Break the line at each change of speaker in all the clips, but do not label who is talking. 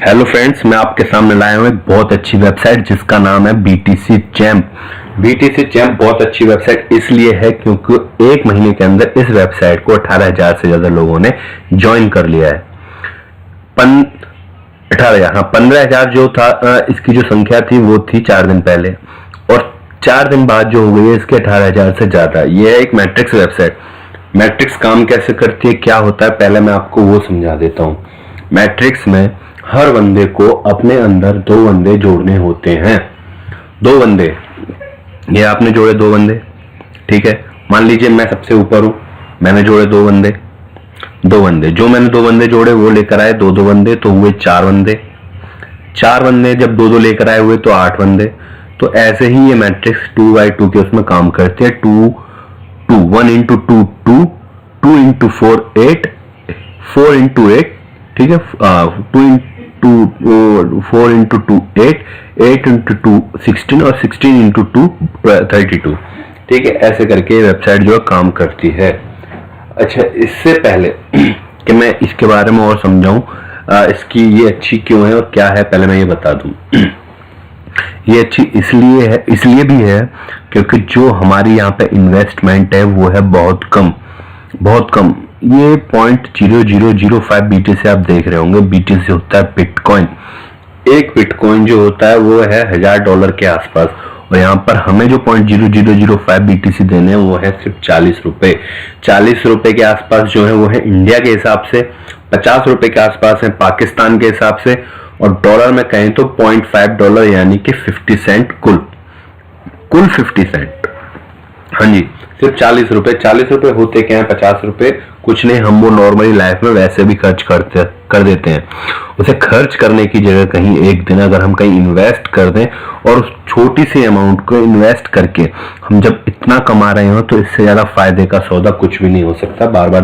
Hello friends, मैं आपके सामने लाया हूँ एक बहुत अच्छी वेबसाइट जिसका नाम है BTC चैम्प। BTC चैम्प बहुत अच्छी वेबसाइट इसलिए है क्योंकि एक महीने के अंदर इस वेबसाइट को 18,000 से ज्यादा लोगों ने ज्वाइन कर लिया है। 15,000 जो था, इसकी जो संख्या थी वो थी 4 दिन पहले, और 4 दिन बाद जो हो गई है इसके 18,000 से ज्यादा। ये है एक मैट्रिक्स वेबसाइट। मैट्रिक्स काम कैसे करती है, क्या होता है, पहले मैं आपको वो समझा देता हूँ। मैट्रिक्स में हर बंदे को अपने अंदर 2 बंदे जोड़ने होते हैं। 2 बंदे, ये आपने जोड़े 2 बंदे, ठीक है। मान लीजिए मैं सबसे ऊपर हूं, मैंने जोड़े 2 बंदे। जो मैंने 2 बंदे जोड़े वो लेकर आए 2 बंदे, तो हुए 4 बंदे। 4 बंदे जब 2 लेकर आए हुए तो 8 बंदे। तो ऐसे ही ये मैट्रिक्स 2x2 के उसमें काम करते हैं। 2 1 into 2 2, 2 into 4 8, 4 into 8, ठीक है। 2 into 4 into 2 8, 8 into 2 16 और 16 into 2 32, ठीक है। ऐसे करके वेबसाइट जो है काम करती है। अच्छा, इससे पहले कि मैं इसके बारे में और समझाऊं, इसकी ये अच्छी क्यों है और क्या है, पहले मैं ये बता दूं। ये अच्छी इसलिए भी है क्योंकि जो हमारी यहाँ पे इन्वेस्टमेंट है वो है बहुत कम। ये 0.0005 BTC आप देख रहे होंगे। BTC होता है बिटकॉइन। एक बिटकॉइन जो होता है वो है $1000 के आसपास, और यहाँ पर हमें जो 0.0005 BTC देने हैं वो है सिर्फ 40 रुपए। 40 रुपए के आसपास जो है वो है इंडिया के हिसाब से, 50 रुपए के आसपास है पाकिस्तान के हिसाब से, और डॉलर में कहें तो $0.5 यानी कि 50 सेंट कुल 50 सेंट। हाँ जी, सिर्फ 40 रुपए। 40 रुपए होते क्या है, 50 रुपए कुछ नहीं, हम वो नॉर्मली लाइफ में वैसे भी खर्च कर देते हैं। उसे खर्च करने की जगह कहीं एक दिन अगर हम कहीं इन्वेस्ट कर दें, और उस छोटी सी अमाउंट को इन्वेस्ट करके हम जब इतना कमा रहे हो, तो इससे ज्यादा फायदे का सौदा कुछ भी नहीं हो सकता। बार बार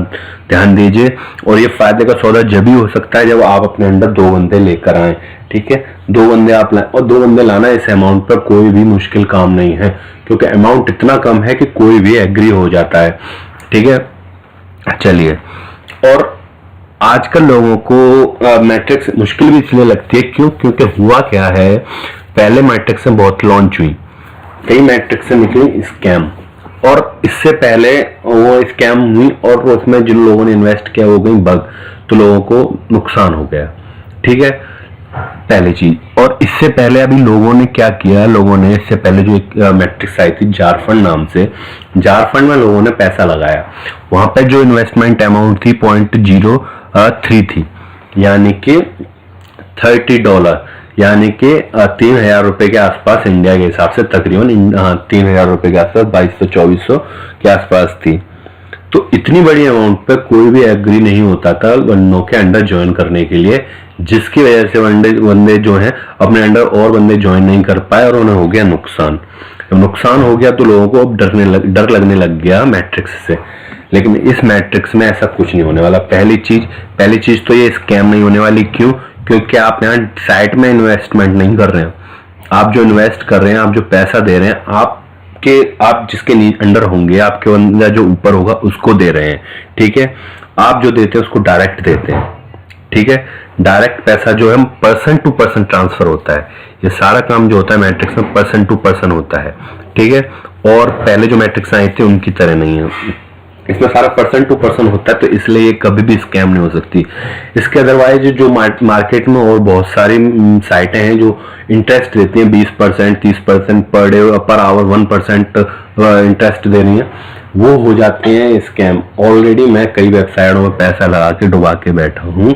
ध्यान दीजिए। और ये फायदे का सौदा जब ही हो सकता है जब आप अपने अंदर 2 बंदे लेकर आए, ठीक है। 2 बंदे आप लाए, और 2 बंदे लाना इस अमाउंट पर कोई भी मुश्किल काम नहीं है, क्योंकि अमाउंट इतना कम है कि कोई भी एग्री हो जाता है, ठीक है। चलिए, और आजकल लोगों को मैट्रिक्स मुश्किल भी इसलिए लगती है क्योंकि हुआ क्या है, पहले मैट्रिक्स में बहुत लॉन्च हुई, कई मैट्रिक्स से निकली स्कैम, और इससे पहले वो स्कैम हुई और उसमें जिन लोगों ने इन्वेस्ट किया वो गई बग, तो लोगों को नुकसान हो गया, ठीक है। पहली चीज। और इससे पहले अभी लोगों ने क्या किया, लोगों ने इससे पहले जो एक मैट्रिक्स आई थी जार फंड नाम से, जार फंड में लोगों ने पैसा लगाया। वहां पे जो इन्वेस्टमेंट अमाउंट थी 0.03 थी, यानी कि $30, यानी कि 3,000 रुपए के आसपास इंडिया के हिसाब से, तकरीबन 3,000 रुपए के आसपास, 2200-2400 के आसपास थी। तो इतनी बड़ी अमाउंट पे कोई भी एग्री नहीं होता था बंदों के अंडर ज्वाइन करने के लिए, जिसकी वजह से बंदे जो हैं अपने अंडर और बंदे ज्वाइन नहीं कर पाए, और उन्हें हो गया नुकसान। जब नुकसान हो गया तो लोगों को अब डर लगने लग गया मैट्रिक्स से। लेकिन इस मैट्रिक्स में ऐसा कुछ नहीं होने वाला। पहली चीज तो ये स्कैम नहीं होने वाली। क्यों? क्योंकि आप यहाँ साइट में इन्वेस्टमेंट नहीं कर रहे हैं। आप जो इन्वेस्ट कर रहे हैं, आप जो पैसा दे रहे हैं, आप जिसके अंडर होंगे, आपके अंदर जो ऊपर होगा उसको दे रहे हैं, ठीक है। आप जो देते हैं उसको डायरेक्ट देते हैं, ठीक है। डायरेक्ट पैसा जो है पर्सन टू पर्सन ट्रांसफर होता है। ये सारा काम जो होता है मैट्रिक्स में पर्सन टू पर्सन होता है, ठीक है। और पहले जो मैट्रिक्स आए थे उनकी तरह नहीं है, इसमें सारा पर्सन टू पर्सन होता है, तो इसलिए ये कभी भी स्कैम नहीं हो सकती। इसके अदरवाइज जो मार्केट में और बहुत सारी साइटें हैं जो इंटरेस्ट देती हैं 20%, 30% per day, per hour 1% interest दे रही हैं, वो हो जाते हैं स्कैम। ऑलरेडी मैं कई वेबसाइटों में पैसा लगा के डुबा के बैठा हूँ,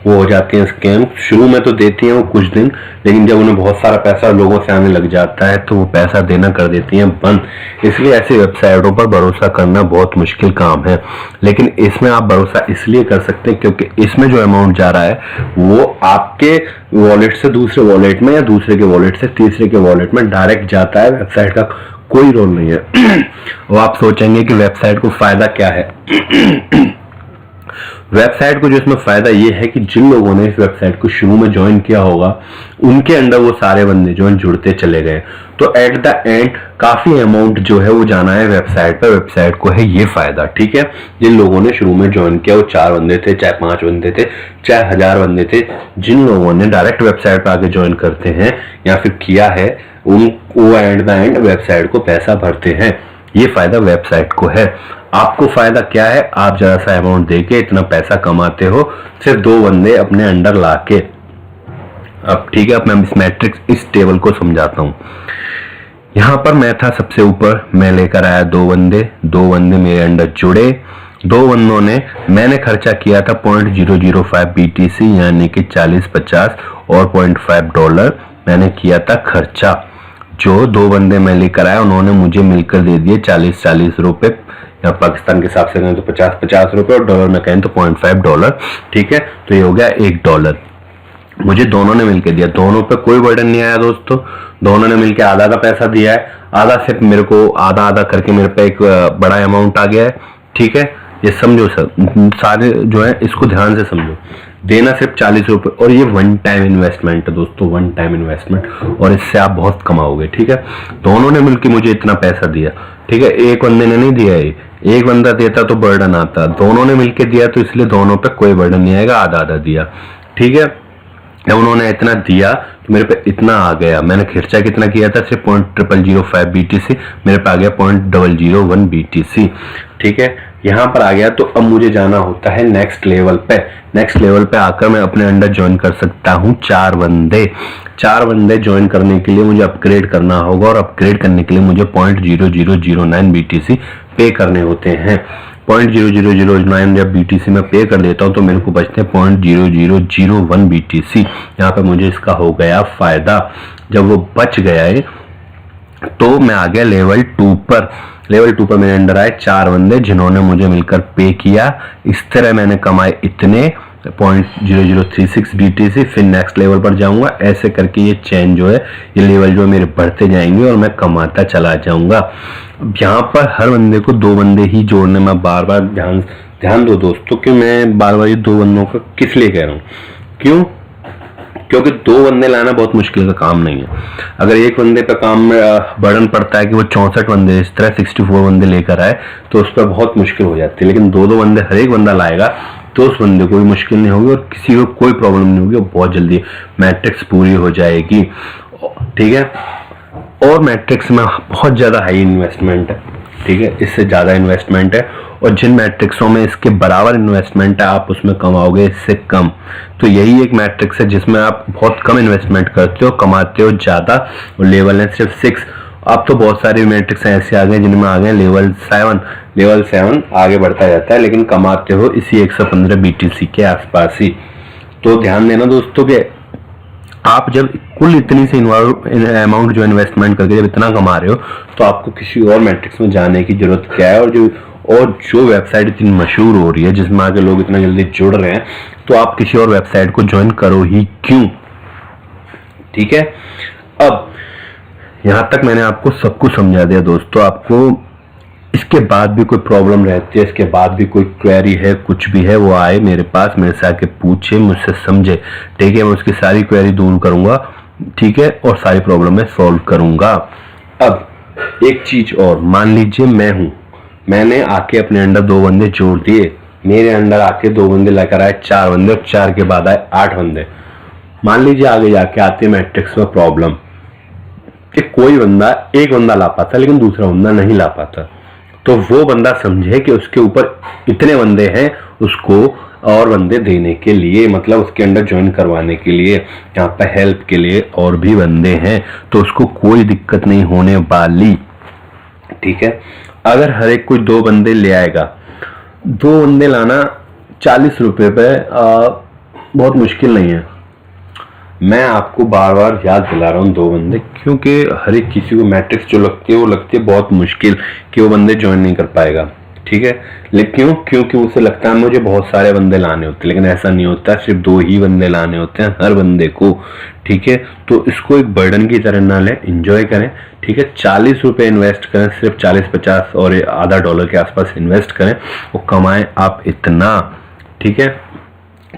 वो हो जाते हैं स्कैम। शुरू में तो देती हैं वो कुछ दिन, लेकिन जब उन्हें बहुत सारा पैसा लोगों से आने लग जाता है तो वो पैसा देना कर देती हैं बंद। इसलिए ऐसी वेबसाइटों पर भरोसा करना बहुत मुश्किल काम है। लेकिन इसमें आप भरोसा इसलिए कर सकते हैं क्योंकि इसमें जो अमाउंट जा रहा है वो आपके वॉलेट से दूसरे वॉलेट में, या दूसरे के वॉलेट से तीसरे के वॉलेट में डायरेक्ट जाता है। वेबसाइट का कोई रोल नहीं है। वो आप सोचेंगे कि वेबसाइट को फायदा क्या है। वेबसाइट को जो इसमें फायदा ये है कि जिन लोगों ने इस वेबसाइट को शुरू में ज्वाइन किया होगा उनके अंदर वो सारे बंदे जो जुड़ते चले गए, तो एट द एंड काफी अमाउंट जो है वो जाना है वेबसाइट पर, वेबसाइट को है ये फायदा। ठीक है, जिन लोगों ने शुरू में ज्वाइन किया वो 4 बंदे थे, चाहे 5 बंदे थे, चाहे 1000 बंदे थे, जिन लोगों ने डायरेक्ट वेबसाइट पर आके ज्वाइन करते हैं या फिर किया है वो एट द एंड वेबसाइट को पैसा भरते हैं। ये फायदा वेबसाइट को है। आपको फायदा क्या है, आप जरा सा अमाउंट देके इतना पैसा कमाते हो सिर्फ 2 बंदे अपने अंडर लाके। अब ठीक है, अब मैं इस मैट्रिक्स इस टेबल को समझाता हूं। यहां पर मैं था सबसे ऊपर, मैं लेकर आया 2 बंदे मेरे अंडर जुड़े। 2 बंदों ने, मैंने खर्चा किया था $0.005 BTC यानी कि 40-50 और $0.5 मैंने किया था खर्चा। जो 2 बंदे मैं लेकर आया उन्होंने मुझे मिलकर दे दिए 40-40 रुपए, या पाकिस्तान के हिसाब से कहें तो 50-50 रुपए, और डॉलर में कहें तो $0.5। ठीक है, तो ये हो गया $1। मुझे दोनों ने मिलकर दिया, दोनों पे कोई बर्डन नहीं आया दोस्तों। दोनों ने मिलकर आधा आधा पैसा दिया है, आधा सिर्फ मेरे को आधा आधा करके मेरे पे एक बड़ा अमाउंट आ गया है। ठीक है, ये समझो सर, सारे जो है इसको ध्यान से समझो। देना सिर्फ 40 रुपए, और ये वन टाइम इन्वेस्टमेंट है दोस्तों, वन टाइम इन्वेस्टमेंट, और इससे आप बहुत कमाओगे। ठीक है, दोनों ने मिलकर मुझे इतना पैसा दिया। ठीक है, एक बंदे ने नहीं दिया है, एक बंदा देता तो बर्डन आता, दोनों ने मिलकर दिया तो इसलिए दोनों पे कोई बर्डन नहीं आएगा, आधा आधा दिया। ठीक है, जब उन्होंने इतना दिया तो मेरे पे इतना आ गया। मैंने खर्चा कितना किया था, सिर्फ $0.005 BTC, मेरे पे आ गया $0.001 BTC। ठीक है, यहाँ पर आ गया। तो अब मुझे जाना होता है नेक्स्ट लेवल पे। नेक्स्ट लेवल पे आकर मैं अपने अंडर ज्वाइन कर सकता हूँ 4 बंदे। 4 बंदे ज्वाइन करने के लिए मुझे अपग्रेड करना होगा, और अपग्रेड करने के लिए मुझे $0.0009 BTC पे करने होते हैं। $0.0009 जब BTC में पे कर देता हूँ तो मेरे को बचते हैं $0.0001 BTC। यहाँ पे मुझे इसका हो गया फायदा। जब वो बच गया है तो मैं आ गया लेवल 2 पर। लेवल 2 पर मेरे अंडर आए 4 बंदे जिन्होंने मुझे मिलकर पे किया। इस तरह मैंने कमाए इतने $0.0036 BTC। फिर नेक्स्ट लेवल पर जाऊंगा, ऐसे करके ये चेन जो है, ये लेवल जो है मेरे बढ़ते जाएंगे और मैं कमाता चला जाऊंगा। यहाँ पर हर बंदे को 2 बंदे ही जोड़ने में बार बार ध्यान दो दोस्तों कि मैं बार बार ये 2 बंदों का किस लिए कह रहा हूँ। क्यों? क्योंकि 2 बंदे लाना बहुत मुश्किल का काम नहीं है। अगर एक बंदे पे काम में बर्डन पड़ता है कि वो 64 बंदे इस तरह 64 बंदे लेकर आए तो उस पर बहुत मुश्किल हो जाती है। लेकिन 2-2 बंदे हर एक बंदा लाएगा तो उस बंदे को भी मुश्किल नहीं होगी और किसी को कोई प्रॉब्लम नहीं होगी, और बहुत जल्दी मैट्रिक्स पूरी हो जाएगी। ठीक है, और मैट्रिक्स में बहुत ज़्यादा हाई इन्वेस्टमेंट है। ठीक है, इससे ज़्यादा इन्वेस्टमेंट है, और जिन मैट्रिक्सों में इसके बराबर इन्वेस्टमेंट है आप उसमें कमाओगे इससे कम। तो यही एक मैट्रिक्स है जिसमें आप बहुत कम इन्वेस्टमेंट करते हो, कमाते हो ज़्यादा, और लेवल है सिर्फ 6। अब तो बहुत सारे मैट्रिक्स ऐसे आ गए जिनमें आ गए लेवल 7। लेवल 7 आगे बढ़ता जाता है, लेकिन कमाते हो इसी 115 BTC के आसपास ही। तो ध्यान देना दोस्तों कि आप जब कुल इतनी सी अमाउंट जो इन्वेस्टमेंट करके जब इतना कमा रहे हो तो आपको किसी और मैट्रिक्स में जाने की जरूरत क्या है। और जो वेबसाइट इतनी मशहूर हो रही है जिसमें आके लोग इतना जल्दी जुड़ रहे हैं, तो आप किसी और वेबसाइट को ज्वाइन करो ही क्यों। ठीक है, अब यहां तक मैंने आपको सब कुछ समझा दिया दोस्तों। आपको इसके बाद भी कोई प्रॉब्लम रहती है, इसके बाद भी कोई क्वेरी है, कुछ भी है, वो आए मेरे पास, मेरे से आके पूछे, मुझसे समझे। ठीक है, मैं उसकी सारी क्वेरी दूर करूंगा। ठीक है, और सारी प्रॉब्लम मैं सॉल्व करूंगा। अब एक चीज और, मान लीजिए मैंने आके अपने अंडर 2 बंदे जोड़ दिए, मेरे अंडर आके 2 बंदे लेकर आए 4 बंदे, और 4 के बाद आए 8 बंदे। मान लीजिए आगे जाके आते मैट्रिक्स में प्रॉब्लम कि कोई बंदा, एक बंदा ला पाता लेकिन दूसरा बंदा नहीं ला पाता, तो वो बंदा समझे कि उसके ऊपर इतने बंदे हैं, उसको और बंदे देने के लिए, मतलब उसके अंडर ज्वाइन करवाने के लिए, यहाँ पे हेल्प के लिए और भी बंदे हैं, तो उसको कोई दिक्कत नहीं होने वाली। ठीक है, अगर हर एक कोई 2 बंदे ले आएगा, 2 बंदे लाना 40 रुपये पे बहुत मुश्किल नहीं है। मैं आपको बार बार याद दिला रहा हूँ 2 बंदे, क्योंकि हर एक किसी को मैट्रिक्स जो लगती है वो लगती है बहुत मुश्किल कि वो बंदे ज्वाइन नहीं कर पाएगा। ठीक है, लेकिन क्योंकि उसे लगता है मुझे बहुत सारे बंदे लाने होते हैं, लेकिन ऐसा नहीं होता, सिर्फ 2 ही बंदे लाने होते हैं हर बंदे को। ठीक है, तो इसको एक बर्डन की तरह ना लें, एंजॉय करें। ठीक है, 40 रुपये इन्वेस्ट करें, सिर्फ 40-50 और आधा डॉलर के आसपास इन्वेस्ट करें, वो कमाएं आप इतना। ठीक है,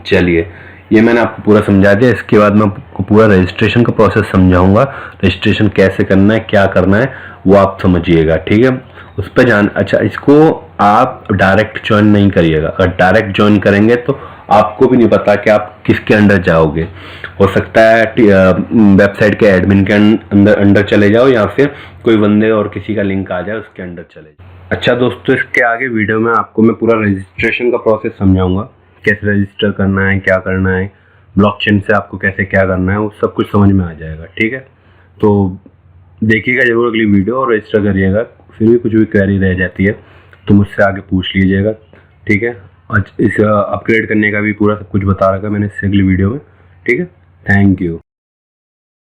चलिए ये मैंने आपको पूरा समझा दिया। इसके बाद मैं आपको पूरा रजिस्ट्रेशन का प्रोसेस समझाऊंगा। रजिस्ट्रेशन कैसे करना है, क्या करना है, वो आप समझिएगा, ठीक है। उस पर अच्छा, इसको आप डायरेक्ट ज्वाइन नहीं करिएगा। अगर डायरेक्ट ज्वाइन करेंगे तो आपको भी नहीं पता कि आप किसके अंडर जाओगे। हो सकता है वेबसाइट के एडमिन के अंडर चले जाओ, या फिर कोई बंदे और किसी का लिंक आ जाए उसके अंडर चले जाओ। अच्छा दोस्तों, इसके आगे वीडियो में आपको मैं पूरा रजिस्ट्रेशन का प्रोसेस समझाऊंगा, कैसे रजिस्टर करना है, क्या करना है, ब्लॉकचेन से आपको कैसे क्या करना है, वो सब कुछ समझ में आ जाएगा, ठीक है। तो देखिएगा जरूर अगली वीडियो और रजिस्टर करिएगा। फिर भी कुछ भी क्वेरी रह जाती है तो मुझसे आगे पूछ लीजिएगा, ठीक है। और इस अपग्रेड करने का भी पूरा सब कुछ बता रखा मैंने इससे अगली वीडियो में, ठीक है। Thank you.